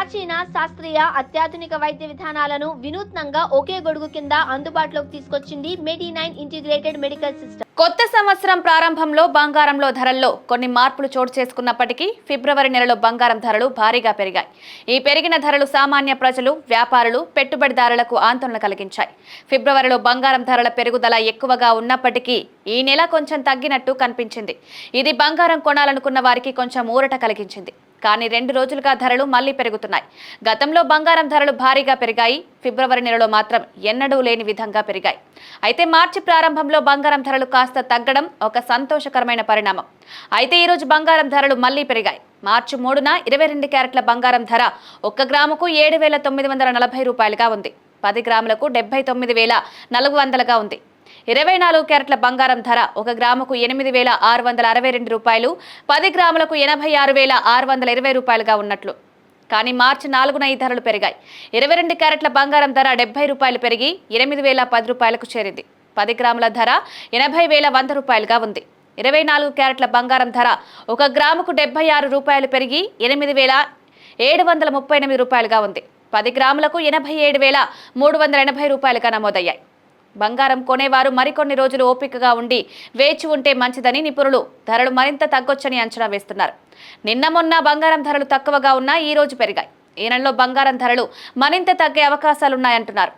ప్రాచీన శాస్త్రీయ అత్యాధునిక వైద్య విధానాలను వినూత్నంగా ఒకే గొడుగు కింద అందుబాటులోకి తీసుకొచ్చింది మెడి9 ఇంటిగ్రేటెడ్ మెడికల్ సిస్టమ్. కొత్త సంవత్సరం ప్రారంభంలో బంగారంలో ధరల్లో కొన్ని మార్పులు చోటు చేసుకున్నప్పటికీ ఫిబ్రవరి నెలలో బంగారం ధరలు భారీగా పెరిగాయి. ఈ పెరిగిన ధరలు సామాన్య ప్రజలు, వ్యాపారులు, పెట్టుబడిదారులకు ఆందోళన కలిగించాయి. ఫిబ్రవరిలో బంగారం ధరల పెరుగుదల ఎక్కువగా ఉన్నప్పటికీ ఈ నెల కొంచెం తగ్గినట్టు కనిపించింది. ఇది బంగారం కొనాలనుకున్న వారికి కొంచెం ఊరట కలిగించింది. కానీ 2 రోజులుగా ధరలు మళ్లీ పెరుగుతున్నాయి. గతంలో బంగారం ధరలు భారీగా పెరిగాయి. ఫిబ్రవరి నెలలో మాత్రం ఎన్నడూ లేని విధంగా పెరిగాయి. అయితే మార్చి ప్రారంభంలో బంగారం ధరలు కాస్త తగ్గడం ఒక సంతోషకరమైన పరిణామం. అయితే ఈ రోజు బంగారం ధరలు మళ్లీ పెరిగాయి. మార్చి 3న 22 క్యారెట్ల బంగారం ధర 1 గ్రాముకు 7,940 రూపాయలుగా ఉంది. 10 గ్రాములకు 79,400గా ఉంది. 24 క్యారెట్ల బంగారం ధర 1 గ్రాముకు 8,662 రూపాయలు, 10 గ్రాములకు 86,620 రూపాయలుగా ఉన్నట్లు. కానీ మార్చి 4న ఈ ధరలు పెరిగాయి. 22 క్యారెట్ల బంగారం ధర 70 రూపాయలు పెరిగి 8,010 రూపాయలకు చేరింది. 10 గ్రాముల ధర 80,100 రూపాయలుగా ఉంది. 24 క్యారెట్ల బంగారం ధర 1 గ్రాముకు 76 రూపాయలు పెరిగి 8,738 రూపాయలుగా ఉంది. 10 గ్రాములకు 87,380 రూపాయలుగా నమోదయ్యాయి. బంగారం కొనేవారు మరికొన్ని రోజులు ఓపికగా ఉండి వేచి ఉంటే మంచిదని నిపుణులు ధరలు మరింత తగ్గొచ్చని అంచనా వేస్తున్నారు. నిన్న మొన్న బంగారం ధరలు తక్కువగా ఉన్నా ఈ రోజు పెరిగాయి. ఈ నెలలో బంగారం ధరలు మరింత తగ్గే అవకాశాలున్నాయంటున్నారు.